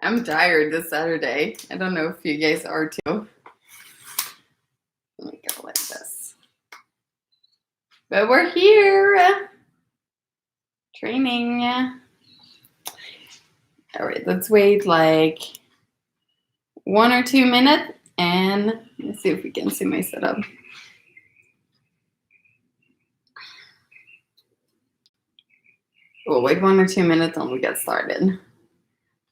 I'm tired this Saturday. I don't know if you guys are too. Let me go like this. But we're here. Training. All right, let's wait like 1 or 2 minutes and let's see if we can see my setup. We'll wait 1 or 2 minutes and we'll get started.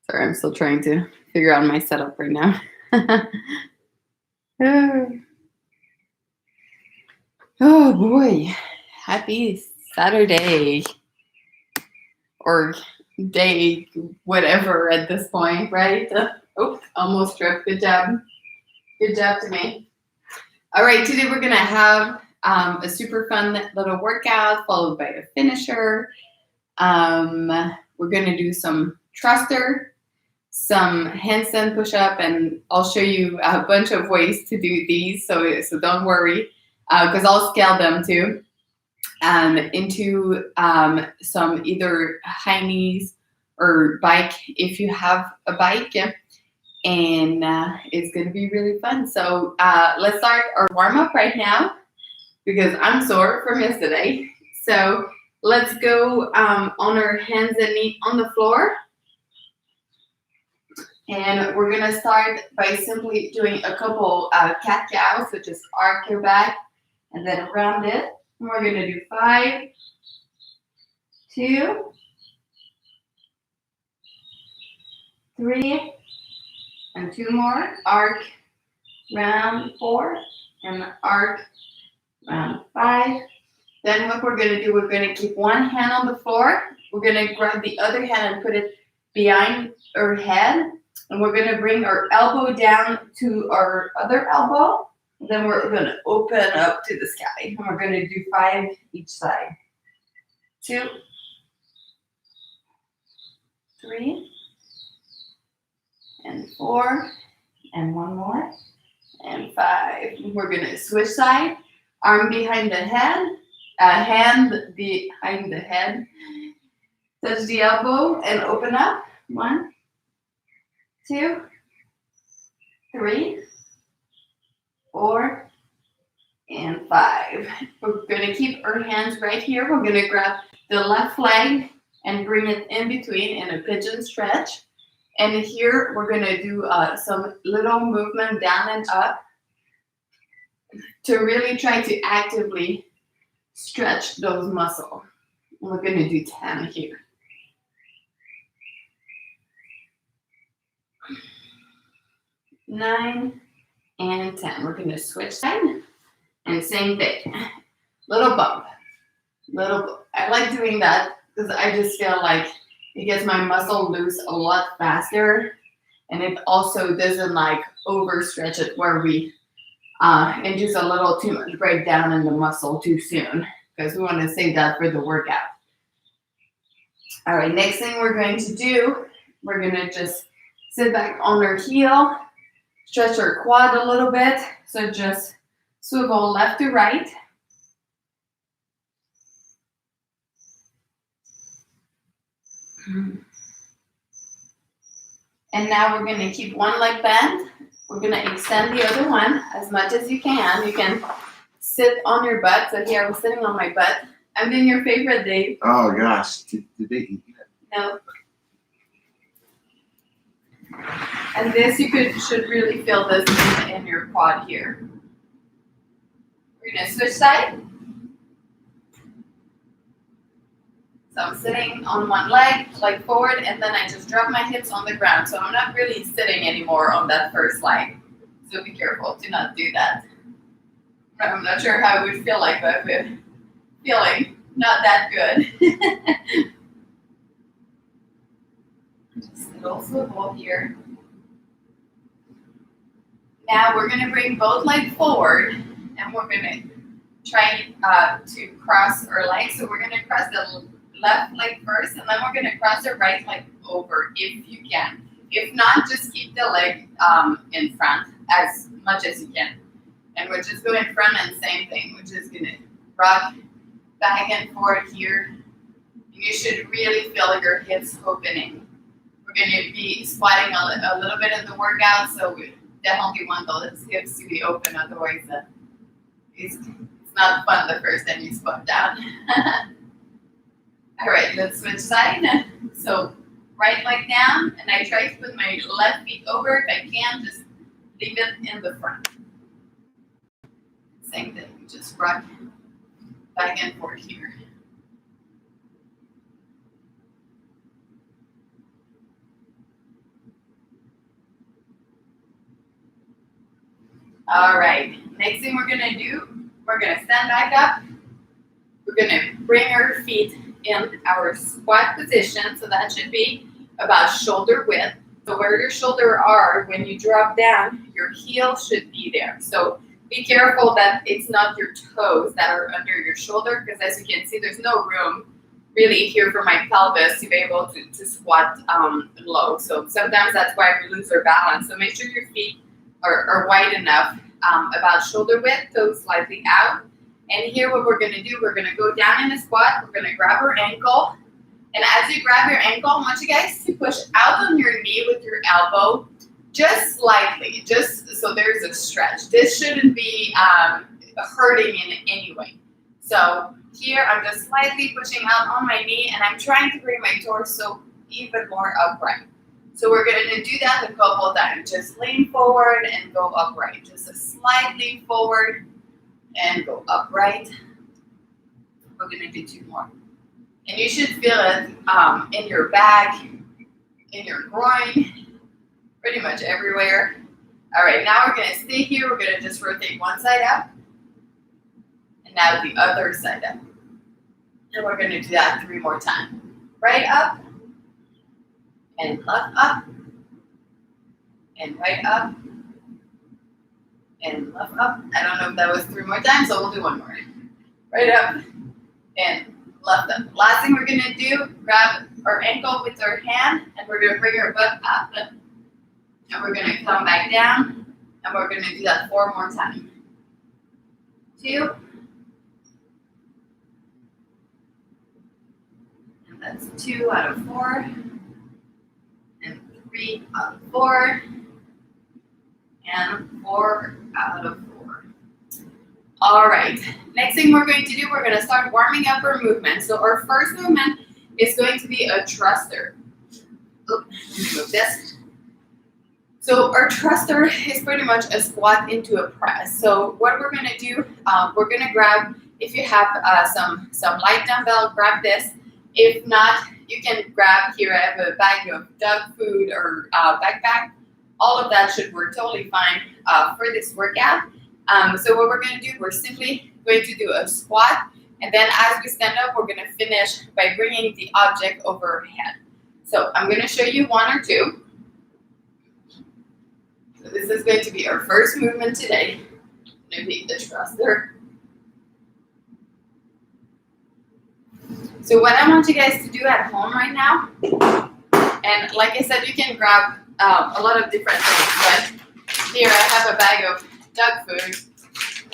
Sorry, I'm still trying to figure out my setup right now. Oh boy, happy Saturday or day, whatever at this point, right? Oh, almost tripped. Good job. Good job to me. All right, today we're gonna have a super fun little workout followed by a finisher. We're gonna do some thruster, some handstand push-up, and I'll show you a bunch of ways to do these, so don't worry, because I'll scale them too, into some either high knees or bike if you have a bike, and it's going to be really fun. So let's start our warm-up right now because I'm sore from yesterday. So let's go on our hands and knees on the floor. And we're going to start by simply doing a couple cat-cows, so just arc your back and then round it. And we're going to do 5, 2, 3, and 2 more. Arc, round 4, and arc, round 5. Then what we're going to do, we're going to keep one hand on the floor. We're going to grab the other hand and put it behind our head. And we're going to bring our elbow down to our other elbow. Then we're going to open up to the sky. And we're going to do 5 each side. 2, 3, and 4, and 1 more, and 5. We're going to switch side. Arm behind the head, hand behind the head. Touch the elbow and open up. 1, 2, 3, 4, and 5. We're going to keep our hands right here. We're going to grab the left leg and bring it in between in a pigeon stretch. And here we're going to do some little movement down and up to really try to actively stretch those muscles. We're going to do 10 here. 9 and 10. We're going to switch side and same thing. Little bump. I like doing that because I just feel like it gets my muscle loose a lot faster, and it also doesn't like overstretch it where we induce a little too much breakdown in the muscle too soon, because we want to save that for the workout. All right, next thing we're going to do, we're going to just sit back on our heel, stretch our quad a little bit. So just swivel left to right. And now we're going to keep one leg bent. We're going to extend the other one as much as you can. You can sit on your butt. So here I'm sitting on my butt. I'm doing your favorite, Dave. Oh gosh, did they eat that? No. And this, you should really feel this in your quad here. We're going to switch side. So I'm sitting on one leg forward, and then I just drop my hips on the ground. So I'm not really sitting anymore on that first leg. So be careful to not do that. I'm not sure how it would feel like, but feeling not that good. Just a little swivel here. Now we're going to bring both legs forward, and we're going to try to cross our legs. So we're going to cross the left leg first, and then we're going to cross the right leg over if you can. If not, just keep the leg in front as much as you can. And we're just going in front and same thing. We're just going to rock back and forth here. You should really feel your hips opening. We're going to be squatting a little bit in the workout, so we definitely want those hips to be open, otherwise it's not fun the first time you squat down. All right, let's switch side. So right leg down, and I try to put my left feet over. If I can, just leave it in the front. Same thing, just rock back and forth here. All right, next thing we're gonna do, we're gonna stand back up. We're gonna bring our feet in our squat position, so that should be about shoulder width. So where your shoulders are, when you drop down, your heel should be there. So be careful that it's not your toes that are under your shoulder, because as you can see, there's no room really here for my pelvis to be able to squat low. So sometimes that's why we lose our balance. So make sure your feet are wide enough, about shoulder width, toes slightly out. And here what we're going to do, we're going to go down in a squat. We're going to grab our ankle. And as you grab your ankle, I want you guys to push out on your knee with your elbow, just slightly, just so there's a stretch. This shouldn't be hurting in any way. So here I'm just slightly pushing out on my knee, and I'm trying to bring my torso even more upright. So we're going to do that a couple of times. Just lean forward and go upright. Just a slight lean forward and go upright. We're going to do 2 more. And you should feel it in your back, in your groin, pretty much everywhere. All right, now we're going to stay here. We're going to just rotate one side up. And now the other side up. And we're going to do that 3 more times. Right up. And left up. And right up. And left up. I don't know if that was 3 more times, so we'll do 1 more. Right up. And left up. Last thing we're going to do, grab our ankle with our hand, and we're going to bring our butt up. And we're going to come back down. And we're going to do that 4 more times. 2. And that's 2 out of 4. And 3 out of 4. And 4 out of 4. All right, next thing we're going to do, we're going to start warming up our movement. So our first movement is going to be a thruster. Oh, let me move this. So our thruster is pretty much a squat into a press. So what we're going to do, we're going to grab, if you have some light dumbbell, grab this. If not, you can grab here, I have a bag of dog food or backpack. All of that should work totally fine for this workout. So what we're going to do, we're simply going to do a squat, and then as we stand up, we're going to finish by bringing the object overhead. So I'm going to show you 1 or 2. So this is going to be our first movement today. It's going to be the thruster. So what I want you guys to do at home right now, and like I said, you can grab a lot of different things, but here I have a bag of dog food,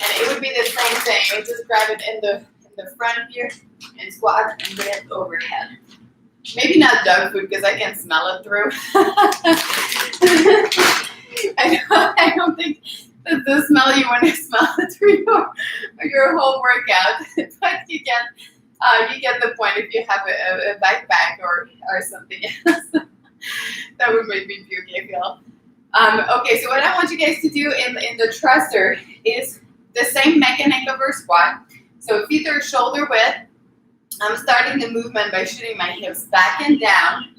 and it would be the same thing. You just grab it in the front here and squat and bring it overhead. Maybe not dog food because I can smell it through. I don't think that's the smell you want to smell it through your whole workout, but you get the point if you have a backpack or something else. That would make me puke, I feel. Okay, so what I want you guys to do in the thruster is the same mechanic of our squat. So feet are shoulder width. I'm starting the movement by shooting my hips back and down,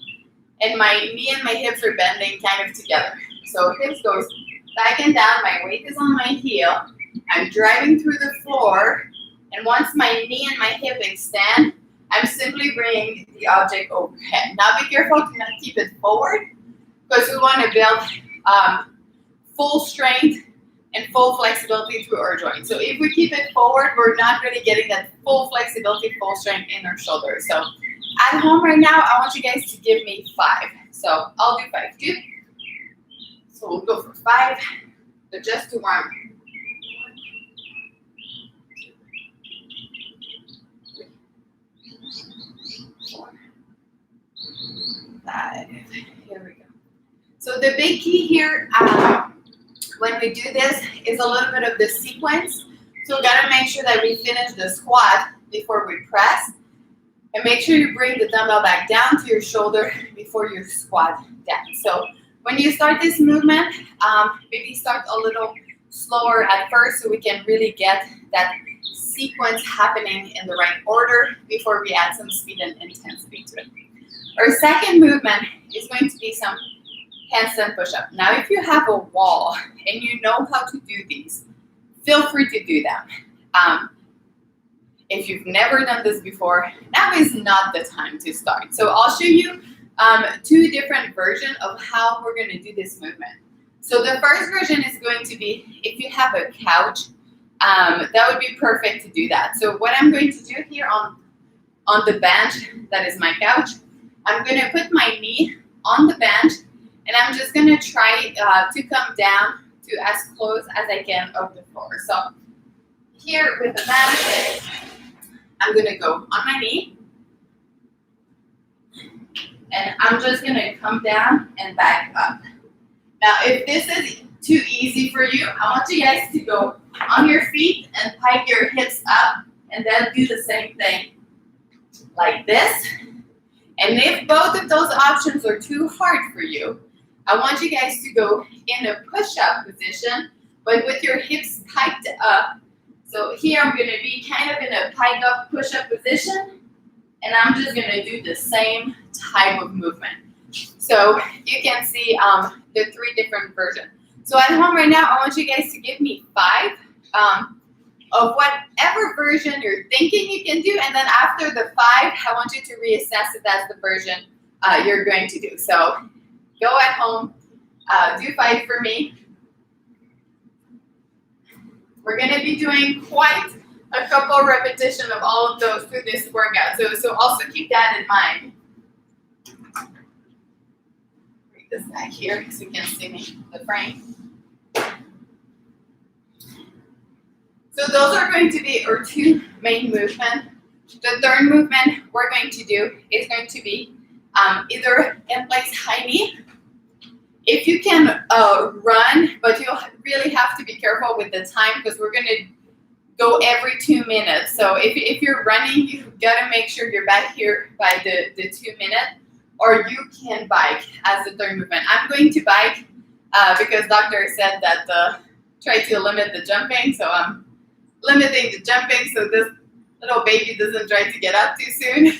and my knee and my hips are bending kind of together. So hips goes back and down, my weight is on my heel. I'm driving through the floor, and once my knee and my hip extend, I'm simply bringing the object overhead. Now be careful to not keep it forward, because we want to build full strength and full flexibility through our joints. So if we keep it forward, we're not really getting that full flexibility, full strength in our shoulders. So at home right now, I want you guys to give me 5. So I'll do 5 too. So we'll go for 5, but just to warm. 4, 5. Here So the big key here when we do this is a little bit of the sequence. So we gotta make sure that we finish the squat before we press. And make sure you bring the dumbbell back down to your shoulder before you squat down. So when you start this movement, maybe start a little slower at first so we can really get that sequence happening in the right order before we add some speed and intensity to it. Our second movement is going to be some handstand push-up. Now, if you have a wall and you know how to do these, feel free to do them. If you've never done this before, now is not the time to start. So I'll show you two different versions of how we're going to do this movement. So the first version is going to be if you have a couch, that would be perfect to do that. So what I'm going to do here on the bench, that is my couch, I'm going to put my knee on the bench and I'm just going to try to come down to as close as I can of the floor. So here with the bench, I'm going to go on my knee, and I'm just going to come down and back up. Now, if this is too easy for you, I want you guys to go on your feet and pike your hips up, and then do the same thing like this. And if both of those options are too hard for you, I want you guys to go in a push-up position, but with your hips piked up. So here I'm going to be kind of in a pike up push-up position, and I'm just going to do the same type of movement. So you can see the three different versions. So at home right now, I want you guys to give me 5 of whatever version you're thinking you can do, and then after the 5, I want you to reassess if that's the version you're going to do. So go at home, do 5 for me. We're going to be doing quite a couple repetitions of all of those through this workout. So also keep that in mind. Bring this back here so you can see me, the frame. So those are going to be our 2 main movements. The third movement we're going to do is going to be either in place high knee. If you can run, but you'll really have to be careful with the time because we're going to go every 2 minutes. So if you're running, you've got to make sure you're back here by the 2 minutes, or you can bike as the third movement. I'm going to bike because doctor said that try to limit the jumping, so I'm limiting the jumping so this little baby doesn't try to get up too soon.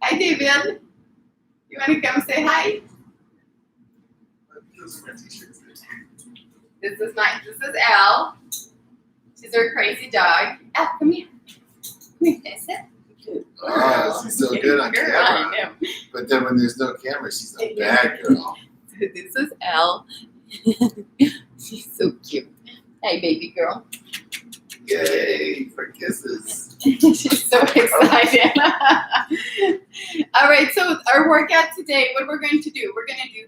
Hi, David. You want to come say hi? This is Elle. She's our crazy dog. Elle, come here. Come here, sit. Oh, she's so good on Girl, camera. I know. But then when there's no camera, she's a bad girl. So this is Elle. She's so cute. Hi, baby girl. Yay for kisses. She's so excited. All right, so our workout today, what we're going to do, we're going to do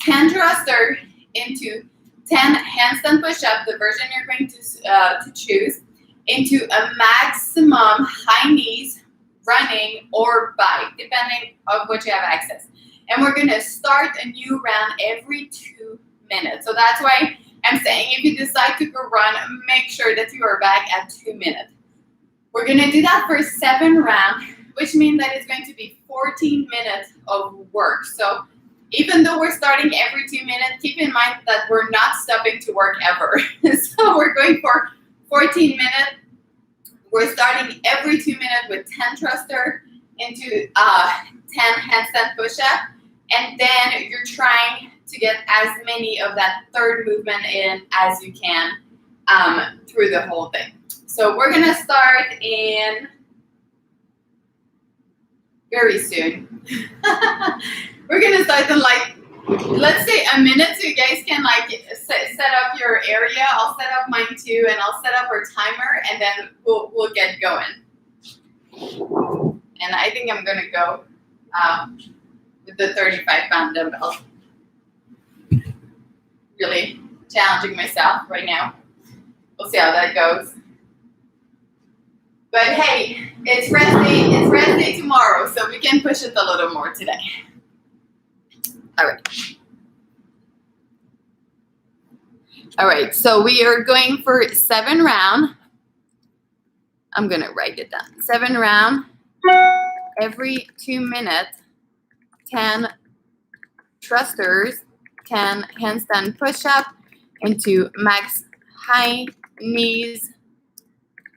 10 thruster into 10 handstand push-up, the version you're going to choose, into a maximum high knees, running, or bike, depending on what you have access. And we're going to start a new round every 2 minutes. So that's why I'm saying if you decide to go run, make sure that you are back at 2 minutes. We're going to do that for 7 rounds, which means that it's going to be 14 minutes of work. So even though we're starting every 2 minutes, keep in mind that we're not stopping to work ever. So we're going for 14 minutes. We're starting every 2 minutes with 10 thruster into 10 handstand push-up. And then you're trying to get as many of that third movement in as you can through the whole thing. So we're going to start in very soon. We're going to start in like, let's say a minute so you guys can like set up your area. I'll set up mine too, and I'll set up our timer, and then we'll get going. And I think I'm going to go with the 35-pound dumbbell. Really challenging myself right now. We'll see how that goes. But hey, it's rest day. It's rest day tomorrow, so we can push it a little more today. All right. All right, so we are going for 7 round. I'm gonna write it down. 7 round. Every 2 minutes, 10 thrusters, 10 handstand push-up into max high knees,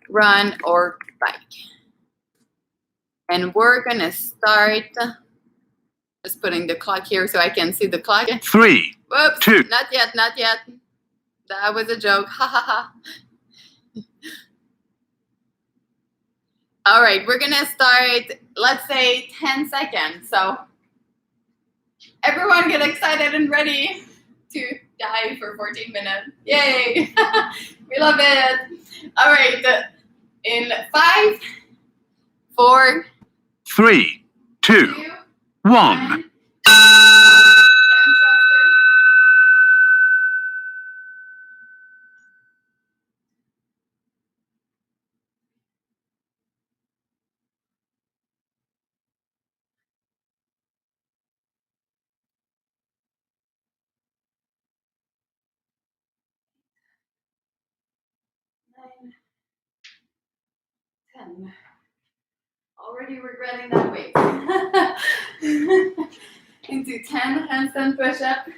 run or bike. And we're gonna start, just putting the clock here so I can see the clock. 3, Whoops, 2. not yet, not yet. That was a joke, ha ha ha. All right, we're gonna start, let's say 10 seconds. So everyone get excited and ready to dive for 14 minutes. Yay, we love it. All right, in 5, 4, 3, 2, 2, 1. 9, 10. Already regretting that weight. Into 10 handstand push-up.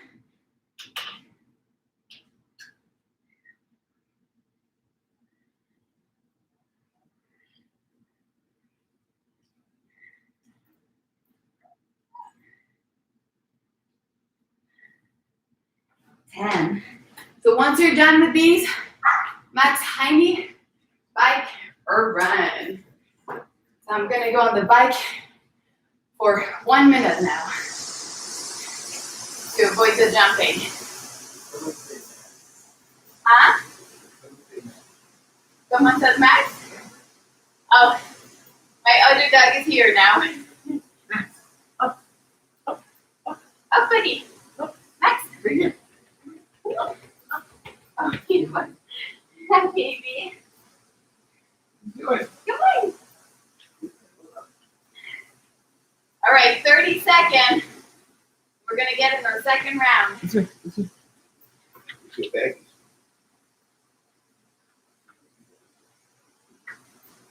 So once you're done with these, max high knee, bike, or run. So I'm gonna go on the bike for 1 minute now to avoid the jumping. Huh? Someone said max? Oh, my other dog is here now. Oh, buddy. Max. Oh, he's fun. Hi, baby. Come on. All right, 30 seconds. We're going to get in our second round.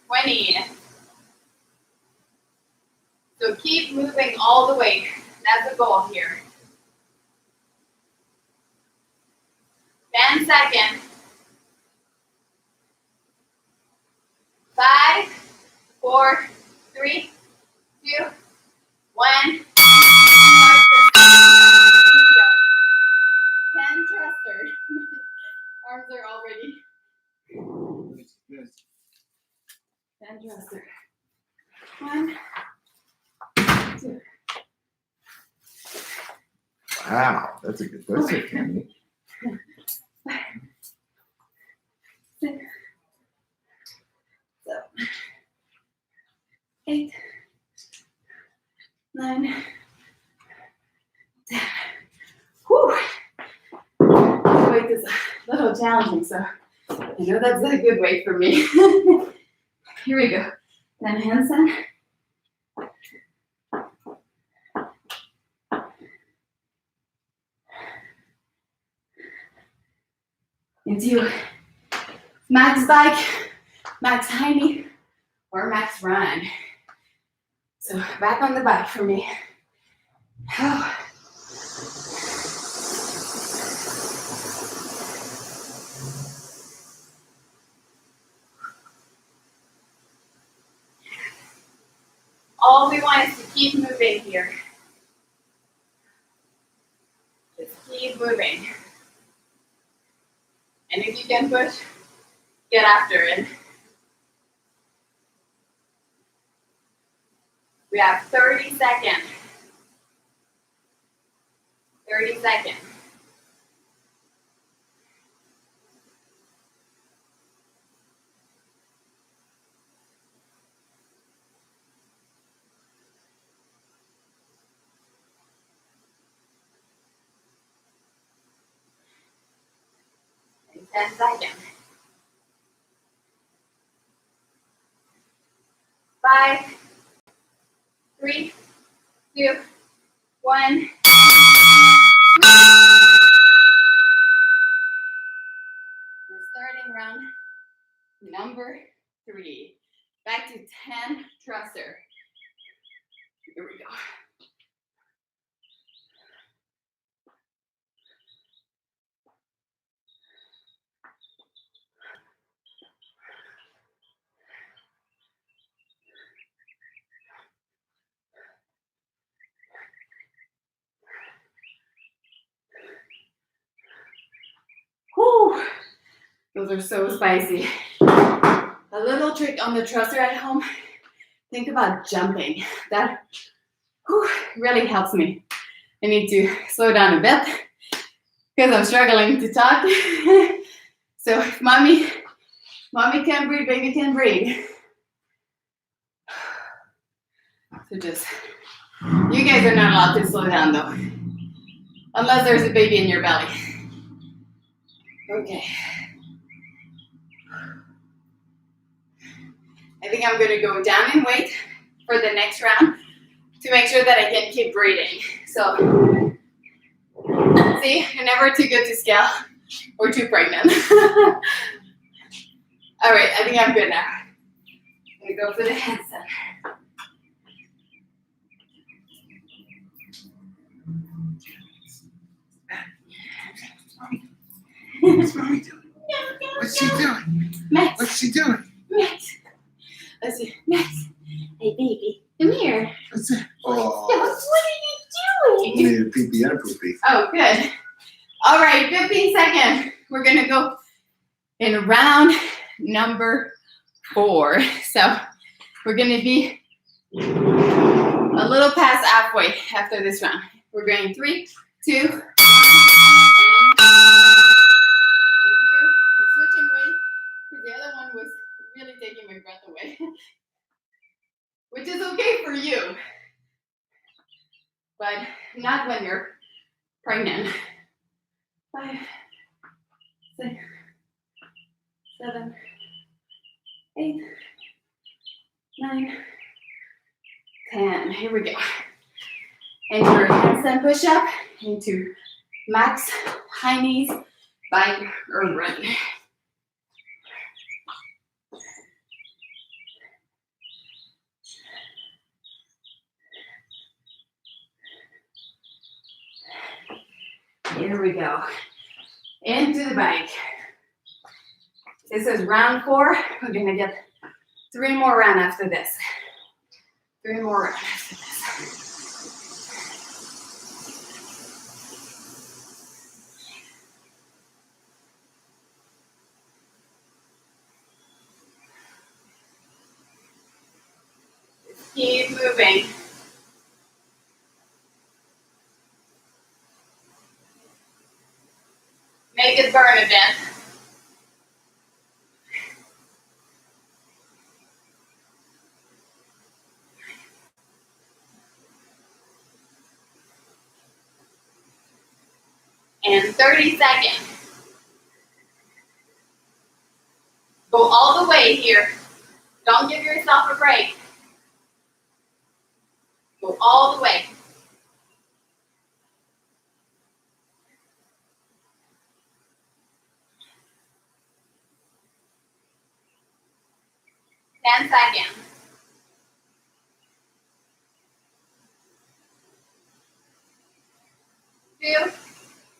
20. So keep moving all the way. That's the goal here. 10 seconds. 5, 4, 3, 2, 1. 10 thrusters. Arms are already. 10 thrusters. 1, 2. Wow, that's a good. That's it, Camille. 6, 7, 8, 9, 10. Whew. The weight is a little challenging, so I know that's a good weight for me. Here we go. Then handstand. Into max bike, max high knee, or max run. So back on the bike for me. Oh. All we want is to keep moving here. Just keep moving. And if you can push, get after it. We have 30 seconds. 30 seconds. And 10 seconds. 5, 3, 2, 1. Number 3. Back to 10 thruster. Here we go. Whew. Those are so spicy. A little trick on the thruster at home. Think about jumping. That really helps me. I need to slow down a bit because I'm struggling to talk. So if mommy can breathe, baby can breathe. So just, you guys are not allowed to slow down though, unless there's a baby in your belly. Okay. I think I'm gonna go down in weight for the next round to make sure that I can keep breathing. So, see, you're never too good to scale or too pregnant. All right, I think I'm good now. I'm gonna go for the handstand. What's mommy doing? What's she doing? Max. What's she doing? Max. Let's see. Max. Hey, baby. Come here. What's that? Oh, What are you you doing? need a pee-pee and a poopy. Oh, good. All right, 15 seconds. We're going to go in round number 4. So we're going to be a little past halfway after this round. We're going 3, 2, 1, and here, I'm switching weight because the other one was really taking my breath away, which is okay for you, but not when you're pregnant. 5, 6, 7, 8, 9, 10. Here we go. Into your handstand push-up, into max high knees, bike or run. Here we go. Into the bike. This is round 4. We're gonna get 3 more rounds after this. 3 more rounds after this. Keep moving. Make it burn a bit. And 30 seconds. Go all the way here. Don't give yourself a break. Go all the way. Ten seconds. 2,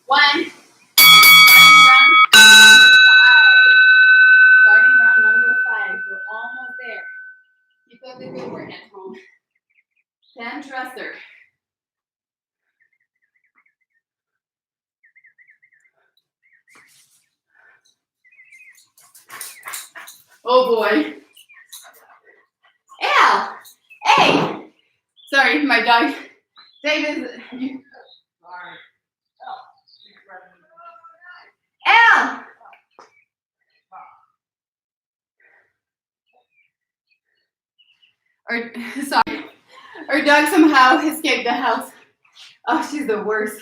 1. Starting round number 5. We're almost there. Keep up the good work at home. 10 thruster. Oh boy. Al! Hey! Sorry, my dog. David. Al! Sorry. Our dog somehow escaped the house. Oh, she's the worst.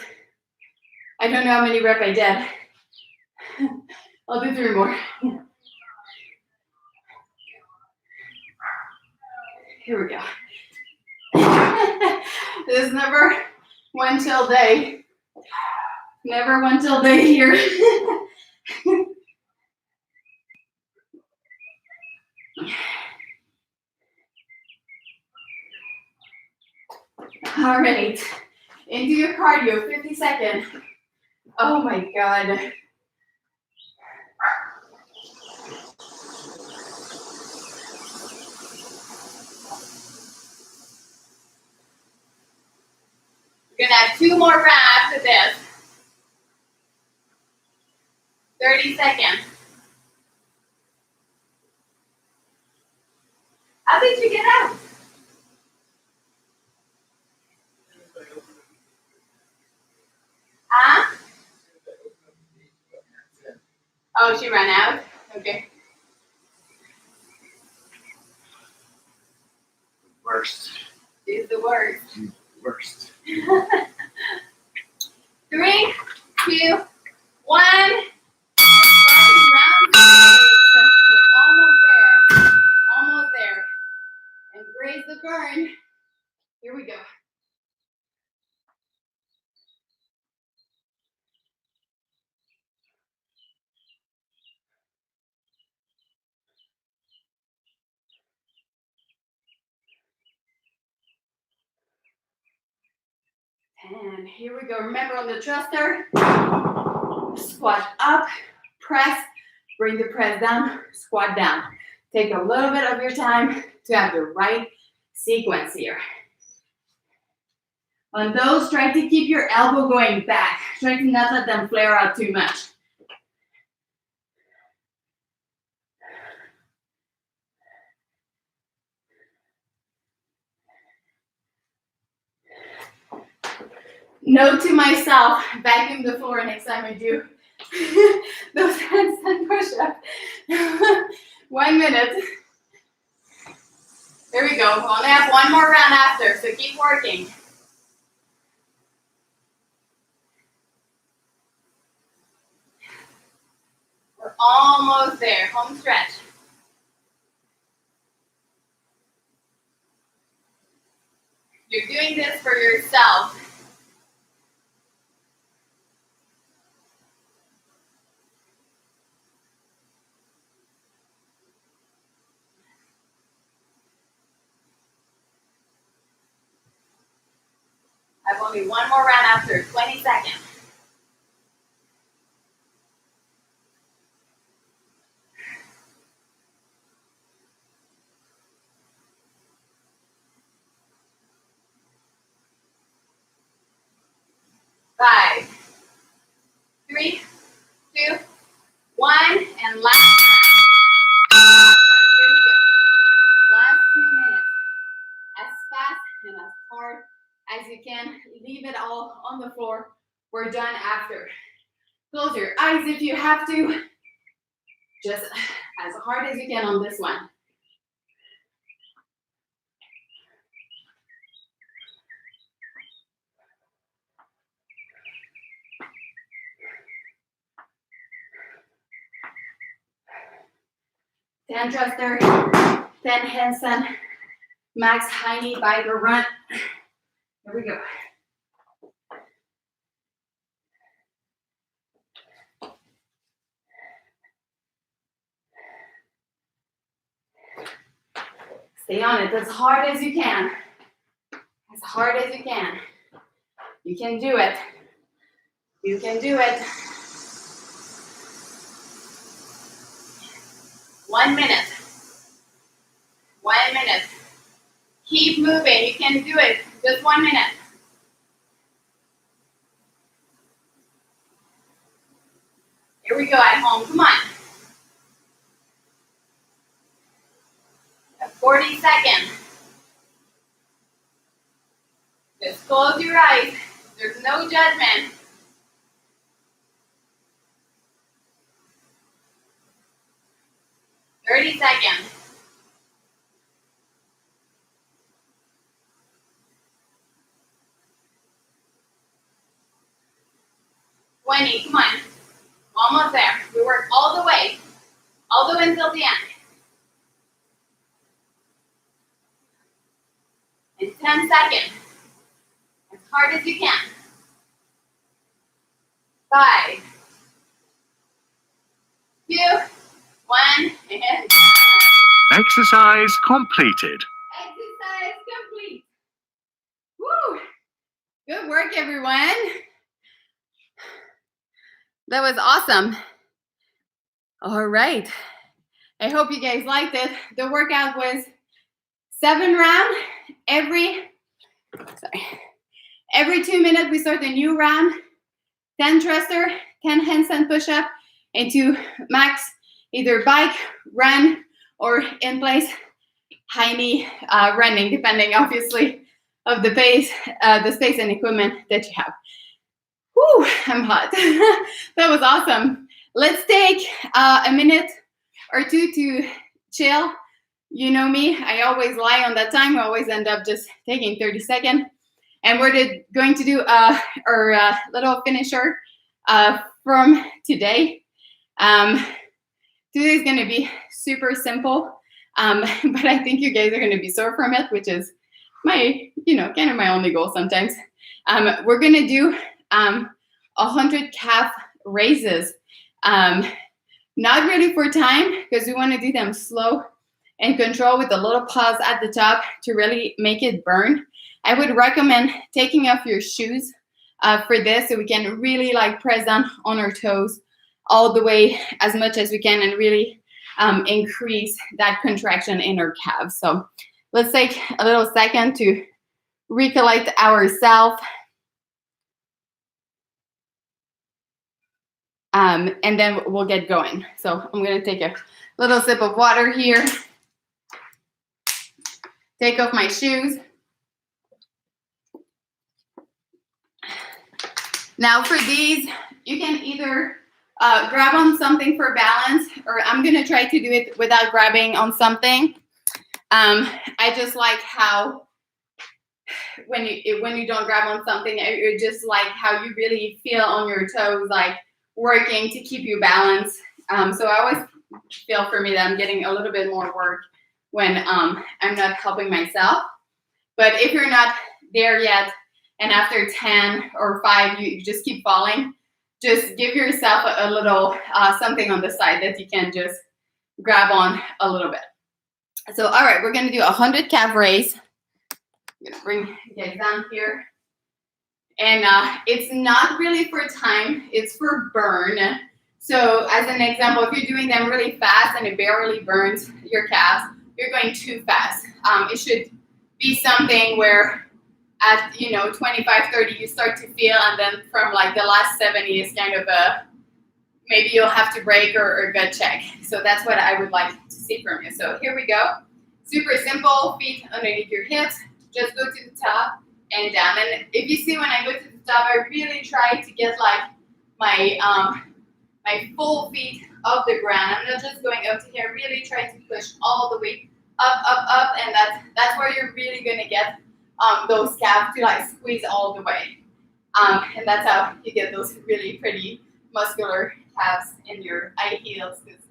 I don't know how many reps I did. I'll do 3 more. Here we go. There's never one chill day. Never one chill day here. All right. Into your cardio, 50 seconds. Oh my God. We're gonna have 2 more rounds after this. 30 seconds. How did you get out? Huh? Oh, she ran out? Okay. Worst. She's the worst. Worst. 3, 2, 1. Starting round 6. We're almost there. Almost there. Embrace the burn. Here we go. And here we go. Remember on the thruster, squat up, press, bring the press down, squat down. Take a little bit of your time to have the right sequence here. On those, try to keep your elbow going back. Try to not let them flare out too much. Note to myself, vacuum the floor next time I do those handstand push-ups. 1 minute. There we go. We'll only have 1 more round after, so keep working. We're almost there. Home stretch. You're doing this for yourself. I have only 1 more round after, 20 seconds. Five, 3, 2, 1, and last time. Here we go. Last 2 minutes. As fast and as hard as you can. Leave it all on the floor. We're done after. Close your eyes if you have to. Just as hard as you can on this one. Ten thruster, 10 handstand, max high knee biker run. Here we go. Stay on it as hard as you can. As hard as you can. You can do it. You can do it. 1 minute. 1 minute. Keep moving. You can do it. Just 1 minute. Here we go at home. Come on. 40 seconds. Just close your eyes. There's no judgment. Thirty seconds. 20. Come on. Almost there. We work all the way until the end. In 10 seconds. As hard as you can. 5, 2, 1, and Exercise completed. exercise complete. Woo! Good work, everyone. That was awesome. All right. I hope you guys liked it. The workout was 7 rounds. Every 2 minutes, we start a new round. 10 thruster, 10 handstand push-up, and 2 max, either bike, run, or in place, high knee running, depending obviously of the pace, the space and equipment that you have. Whew, I'm hot. That was awesome. Let's take a minute or two to chill. You know me, I always lie on that time. I always end up just taking 30 seconds. And we're going to do our little finisher from today. Today is going to be super simple, but I think you guys are going to be sore from it, which is my, kind of my only goal sometimes. We're going to do 100 calf raises. Not really for time, because we want to do them slow and control with a little pause at the top to really make it burn. I would recommend taking off your shoes for this, so we can really press down on our toes all the way as much as we can and really increase that contraction in our calves. So let's take a little second to recollect ourselves. And then we'll get going. So I'm going to take a little sip of water here. Take off my shoes. Now for these, you can either grab on something for balance, or I'm going to try to do it without grabbing on something. I just like how when you don't grab on something, you just like how you really feel on your toes, working to keep you balanced. So I always feel for me that I'm getting a little bit more work when I'm not helping myself. But if you're not there yet, and after 10 or 5, you just keep falling, just give yourself a little something on the side that you can just grab on a little bit. So, all right, we're going to do 100 calf raise. I'm going to bring you guys down here. And it's not really for time, it's for burn. So as an example, if you're doing them really fast and it barely burns your calves, you're going too fast. It should be something where at 25, 30, you start to feel, and then from the last 70 is kind of maybe you'll have to break or gut check. So that's what I would like to see from you. So here we go. Super simple, feet underneath your hips. Just go to the top and down. And if you see when I go to the top, I really try to get my my full feet off the ground. I'm not just going up to here. Really try to push all the way up, and that's where you're really gonna get those calves to squeeze all the way. And that's how you get those really pretty muscular calves in your high heels, because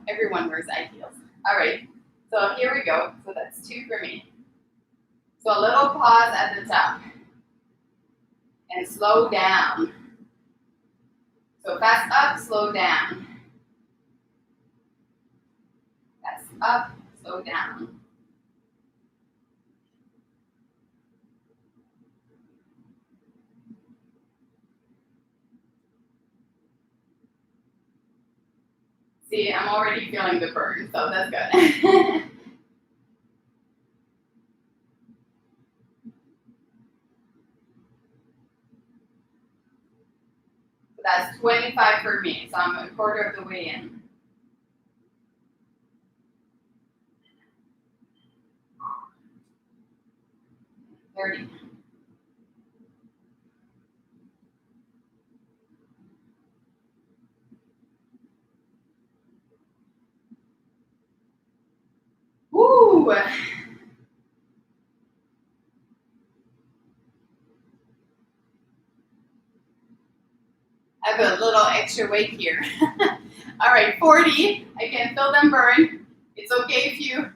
everyone wears high heels. All right, so here we go. So that's 2 for me. So a little pause at the top and slow down. So fast up, slow down. Fast up, slow down. See, I'm already feeling the burn, so that's good. That's 25 for me, so I'm a quarter of the way in. 30. Woo! I have a little extra weight here. All right, 40. I can feel them burn. It's okay if you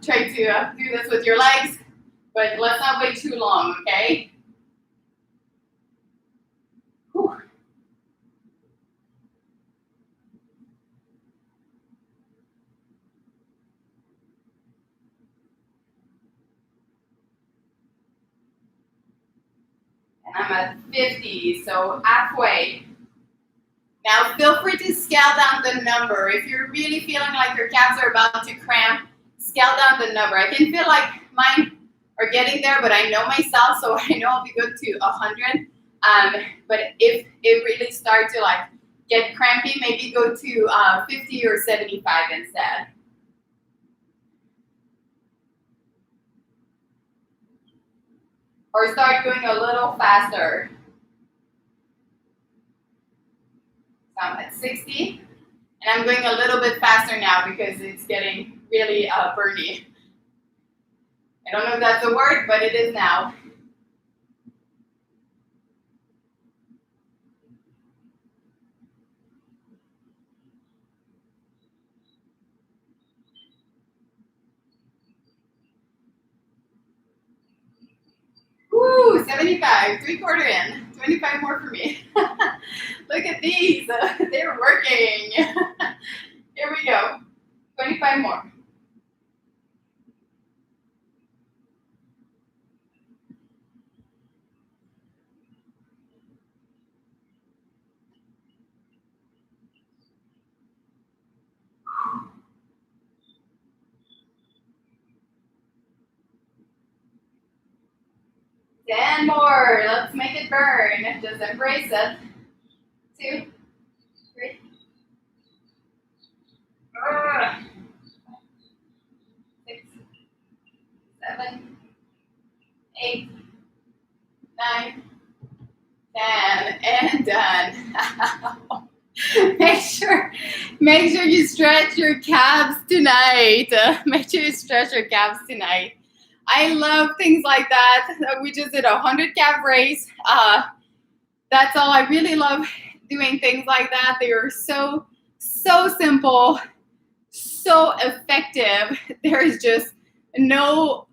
try to do this with your legs, but let's not wait too long, okay? Whew. I'm at 50, so halfway. Now feel free to scale down the number. If you're really feeling like your calves are about to cramp, scale down the number. I can feel like mine are getting there, but I know myself, so I know I'll be good to 100. But if it really starts to like get crampy, maybe go to 50 or 75 instead. Or start going a little faster. So I'm at 60, and I'm going a little bit faster now because it's getting really burny. I don't know if that's a word, but it is now. Woo, 75, 3/4 in, 25 more for me. Look at these, they're working. Here we go, 25 more. Ten more, let's make it burn, just embrace it. 2, 3. 6, 7, 8, 9, 10, and done. Make sure you stretch your calves tonight. Make sure you stretch your calves tonight. I love things like that. We just did a 100 calf race. That's all. I really love doing things like that. They are so simple, so effective. There's just no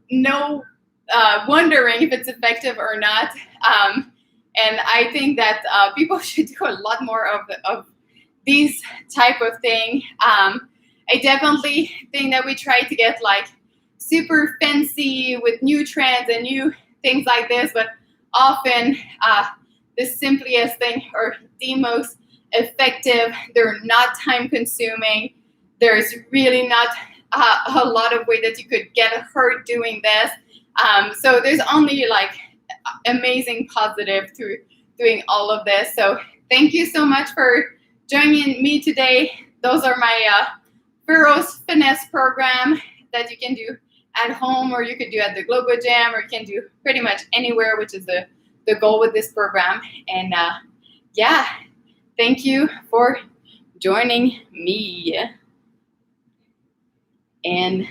wondering if it's effective or not. And I think that people should do a lot more of these type of thing. I definitely think that we try to get like super fancy with new trends and new things like this, but often the simplest thing or the most effective. They're not time consuming. There's really not a lot of way that you could get hurt doing this. So there's only like amazing positive to doing all of this. So thank you so much for joining me today. Those are my Feroce Fitness program that you can do at home, or you could do at the Globo Gym, or you can do pretty much anywhere, which is the goal with this program. And yeah, thank you for joining me. And